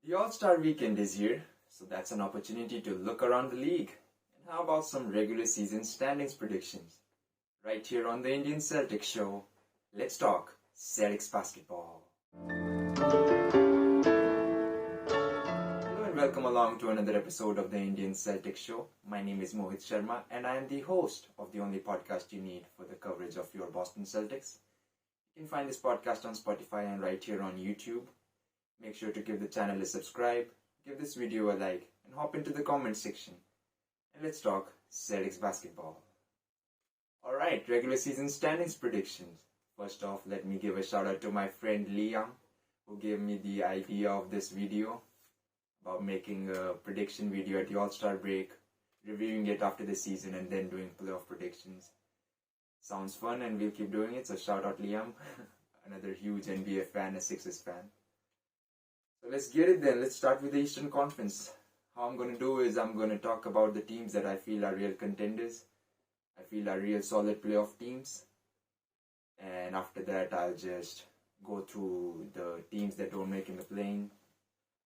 The All-Star weekend is here, so that's an opportunity to look around the league. And how about some regular season standings predictions? Right here on the Indian Celtics Show, let's talk Celtics basketball. Hello and welcome along to another episode of the Indian Celtics Show. My name is Mohit Sharma and I am the host of the only podcast you need for the coverage of your Boston Celtics. You can find this podcast on Spotify and right here on YouTube. Make sure to give the channel a subscribe, give this video a like, and hop into the comment section. And let's talk Celtics basketball. Alright, regular season standings predictions. First off, let me give a shout out to my friend Liam, who gave me the idea of this video about making a prediction video at the All-Star break, reviewing it after the season, and then doing playoff predictions. Sounds fun and we'll keep doing it, so shout out Liam, another huge NBA fan, a Sixers fan. So let's get it then. Let's start with the Eastern Conference. How I'm going to do is I'm going to talk about the teams that I feel are real contenders. I feel are real solid playoff teams. And after that, I'll just go through the teams that don't make in the play-in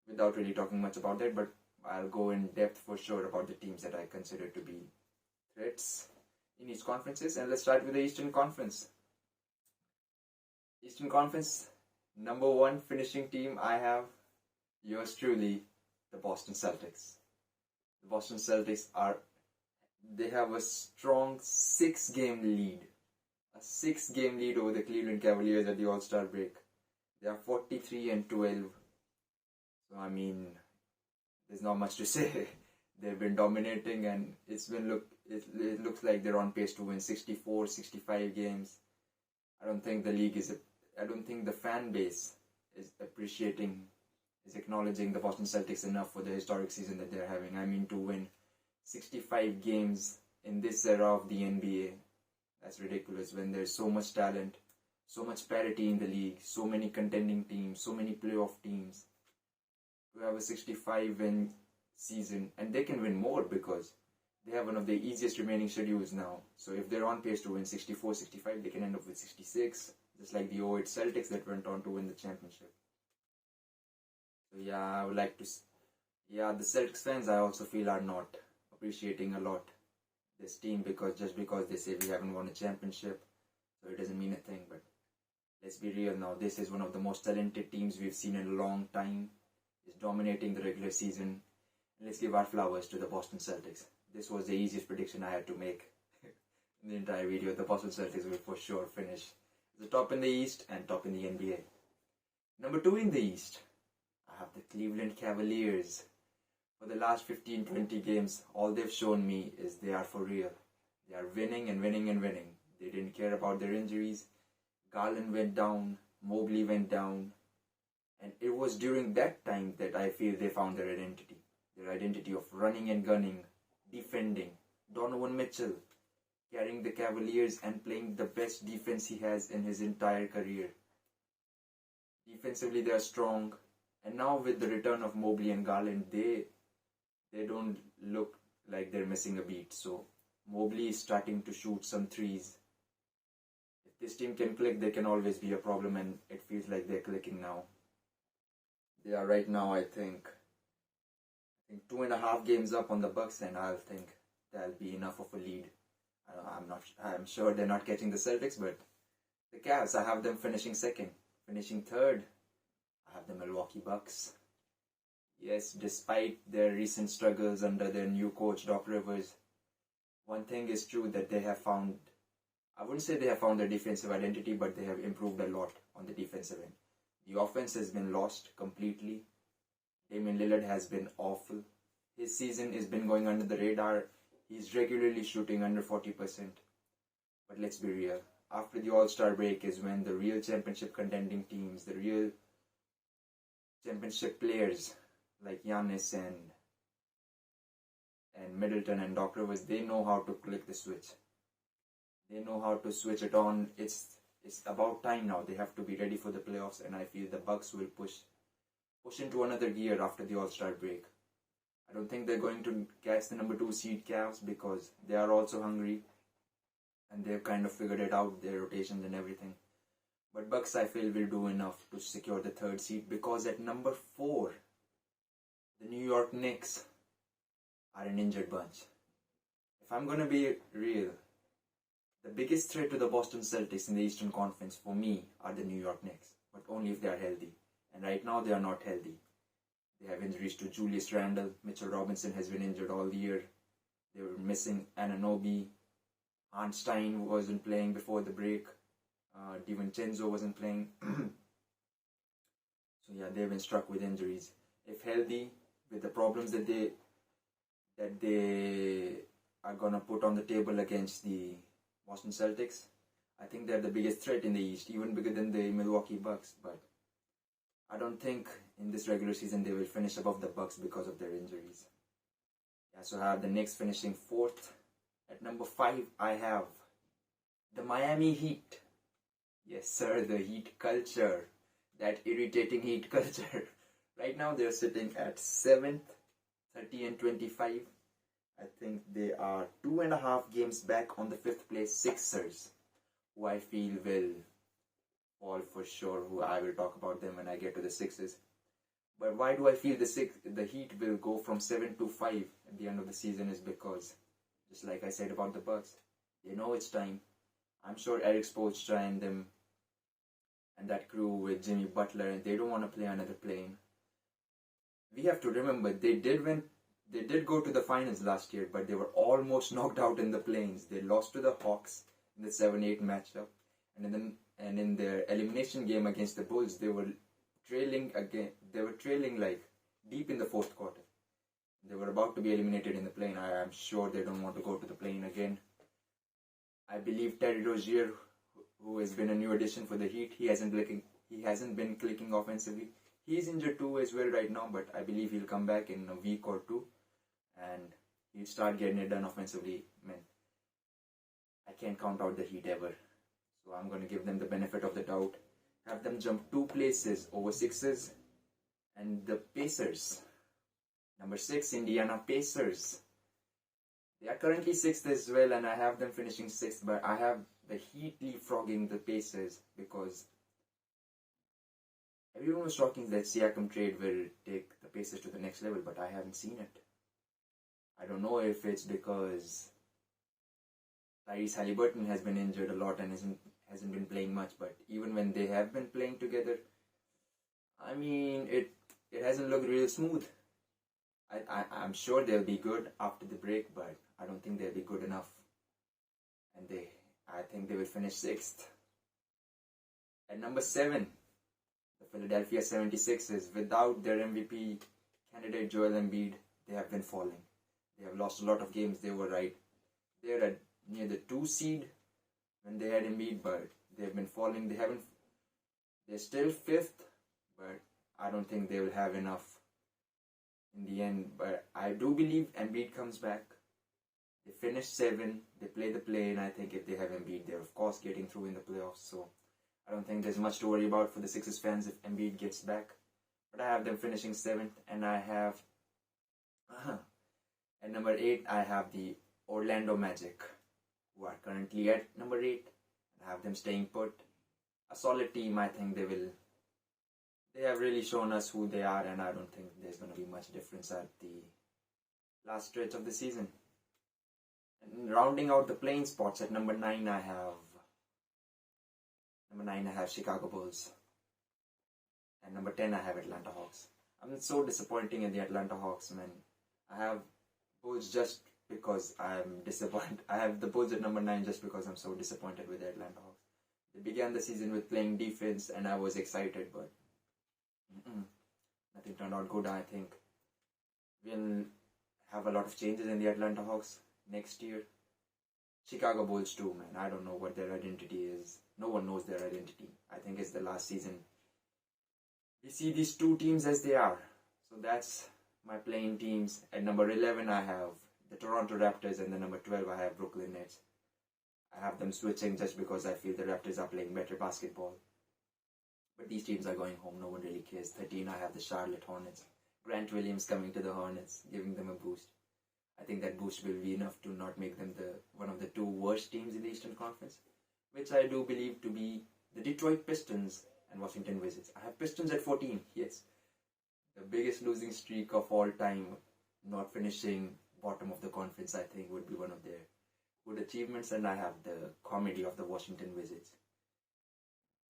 without really talking much about that. But I'll go in depth for sure about the teams that I consider to be threats in each conferences. And let's start with the Eastern Conference. Eastern Conference, number one finishing team I have, yours truly, the Boston Celtics. The Boston Celtics they have a strong 6-game lead. A 6-game lead over the Cleveland Cavaliers at the All-Star break. They are 43-12. So there's not much to say. They've been dominating and it looks like they're on pace to win 64, 65 games. I don't think the fan base is acknowledging the Boston Celtics enough for the historic season that they're having. To win 65 games in this era of the NBA, that's ridiculous when there's so much talent, so much parity in the league, so many contending teams, so many playoff teams. To have a 65-win season, and they can win more because they have one of the easiest remaining schedules now. So if they're on pace to win 64, 65, they can end up with 66. Just like the 08 Celtics that went on to win the championship. So the Celtics fans I also feel are not appreciating a lot this team because they say we haven't won a championship, so it doesn't mean a thing. But let's be real now, this is one of the most talented teams we've seen in a long time. It's dominating the regular season. And let's give our flowers to the Boston Celtics. This was the easiest prediction I had to make in the entire video. The Boston Celtics will for sure finish the top in the East and top in the NBA. Number 2 in the East, I have the Cleveland Cavaliers. For the last 15-20 games, all they've shown me is they are for real. They are winning and winning and winning. They didn't care about their injuries. Garland went down, Mobley went down, and it was during that time that I feel they found their identity. Their identity of running and gunning, defending. Donovan Mitchell carrying the Cavaliers and playing the best defense he has in his entire career. Defensively, they are strong. And now with the return of Mobley and Garland, they don't look like they're missing a beat. So Mobley is starting to shoot some threes. If this team can click, they can always be a problem, and it feels like they're clicking now. They are right now, I think 2.5 games up on the Bucks, and I think that'll be enough of a lead. I'm sure they're not catching the Celtics, but the Cavs, I have them finishing second. Finishing third, I have the Milwaukee Bucks. Yes, despite their recent struggles under their new coach, Doc Rivers, one thing is true that they have found, I wouldn't say they have found their defensive identity, but they have improved a lot on the defensive end. The offense has been lost completely. Damian Lillard has been awful. His season has been going under the radar. He's regularly shooting under 40%. But let's be real. After the All-Star break is when the real championship contending teams, the real championship players like Giannis and Middleton and Doc Rivers, they know how to click the switch. They know how to switch it on. It's about time now. They have to be ready for the playoffs, and I feel the Bucks will push into another gear after the All-Star break. I don't think they're going to catch the number 2 seed Cavs because they are also hungry and they've kind of figured it out, their rotations and everything. But Bucks, I feel, will do enough to secure the 3rd seed because at number 4, The New York Knicks are an injured bunch. If I'm gonna be real, the biggest threat to the Boston Celtics in the Eastern Conference for me are the New York Knicks, but only if they are healthy. And right now they are not healthy. They have injuries to Julius Randle. Mitchell Robinson has been injured all year. They were missing Anunoby. Arnstein wasn't playing before the break. DiVincenzo wasn't playing. So yeah, they've been struck with injuries. If healthy, with the problems that they are gonna put on the table against the Boston Celtics, I think they're the biggest threat in the East, even bigger than the Milwaukee Bucks. But I don't think in this regular season they will finish above the Bucks because of their injuries. Yeah, so I have the Knicks finishing 4th. At number 5, I have the Miami Heat. Yes, sir, the Heat culture. That irritating Heat culture. Right now they're sitting at 7th, 30-25. I think they are 2.5 games back on the 5th place Sixers, who I feel will fall for sure. Who I will talk about them when I get to the Sixers. But why do I feel the Heat will go from 7 to 5 at the end of the season is because, just like I said about the Bucks, they know it's time. I'm sure Eric Spoelstra and them and that crew with Jimmy Butler, and they don't want to play another play-in. We have to remember they did go to the finals last year, but they were almost knocked out in the play-ins. They lost to the Hawks in the 7-8 matchup, and in their elimination game against the Bulls, they were trailing again. They were trailing like deep in the 4th quarter. They were about to be eliminated in the play-in. I am sure they don't want to go to the play-in again. I believe Terry Rozier, who has been a new addition for the Heat, he hasn't been clicking offensively. He's injured too as well right now, but I believe he'll come back in a week or two and he'll start getting it done offensively. Man, I can't count out the Heat ever. So I'm going to give them the benefit of the doubt. Have them jump 2 places over Sixers and the Pacers. Number 6, Indiana Pacers. They are currently 6th as well, and I have them finishing 6th, but I have the Heat leapfrogging the Pacers because everyone was talking that Siakam trade will take the Pacers to the next level, but I haven't seen it. I don't know if it's because Tyrese Haliburton has been injured a lot and hasn't been playing much, but even when they have been playing together, I mean, it hasn't looked real smooth. I'm sure they'll be good after the break, but I don't think they'll be good enough. And I think they will finish 6th. At number 7, the Philadelphia 76ers, without their MVP candidate Joel Embiid, they have been falling. They have lost a lot of games. They were right there at near the 2 seed when they had Embiid, but they have been falling. They're still 5th, but I don't think they will have enough in the end. But I do believe Embiid comes back. They finish 7, they play the play-in. I think if they have Embiid, they're of course getting through in the playoffs. So I don't think there's much to worry about for the Sixers fans if Embiid gets back. But I have them finishing 7th, and I have at number 8, I have the Orlando Magic, who are currently at number 8. I have them staying put. A solid team. I think they have really shown us who they are, and I don't think there's going to be much difference at the last stretch of the season. And rounding out the playing spots, at number 9 I have Chicago Bulls. And number 10 I have Atlanta Hawks. I'm so disappointing in the Atlanta Hawks, man. I have Bulls just because I'm disappointed. I have the Bulls at number 9 just because I'm so disappointed with the Atlanta Hawks. They began the season with playing defense and I was excited, but nothing turned out good. I think we'll have a lot of changes in the Atlanta Hawks next year. Chicago Bulls too, man. I don't know what their identity is. No one knows their identity. I think it's the last season. We see these 2 teams as they are. So that's my playing teams. At number 11 I have the Toronto Raptors, and the number 12 I have Brooklyn Nets. I have them switching just because I feel the Raptors are playing better basketball. But these teams are going home. No one really cares. 13 I have the Charlotte Hornets. Grant Williams coming to the Hornets, giving them a boost. I think that boost will be enough to not make them one of the 2 worst teams in the Eastern Conference, which I do believe to be the Detroit Pistons and Washington Wizards. I have Pistons at 14, yes. The biggest losing streak of all time, not finishing bottom of the conference, I think would be one of their good achievements. And I have the comedy of the Washington Wizards,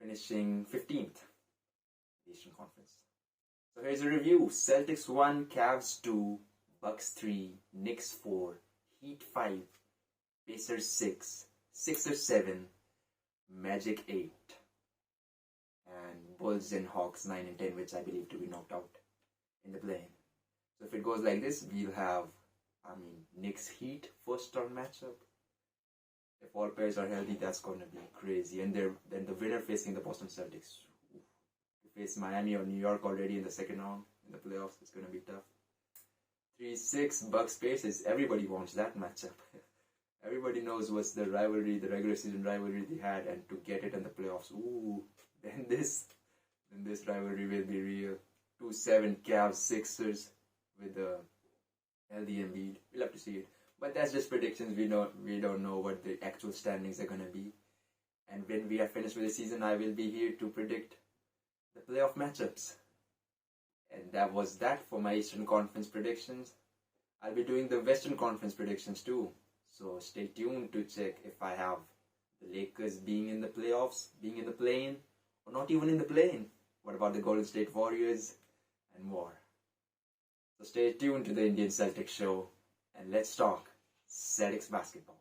finishing 15th Eastern Conference. So here's a review. Celtics 1, Cavs 2, Bucks 3, Knicks 4, Heat 5, Pacers 6, Sixers 7, Magic 8, and Bulls and Hawks 9 and 10, which I believe to be knocked out in the play-in. So if it goes like this, we'll have, Knicks Heat first round matchup. If all players are healthy, that's going to be crazy. And then the winner facing the Boston Celtics. To face Miami or New York already in the second round in the playoffs, it's going to be tough. 3-6 Bucks Pacers. Everybody wants that matchup. Everybody knows what's the rivalry, the regular season rivalry they had, and to get it in the playoffs, then this rivalry will be real. 2-7 Cavs Sixers with the healthy Embiid. We'll have to see it. But that's just predictions. We don't know what the actual standings are gonna be. And when we are finished with the season, I will be here to predict the playoff matchups. And that was that for my Eastern Conference predictions. I'll be doing the Western Conference predictions too. So stay tuned to check if I have the Lakers being in the playoffs, being in the play-in, or not even in the play-in. What about the Golden State Warriors and more? So stay tuned to the Indian Celtics Show and let's talk Celtics basketball.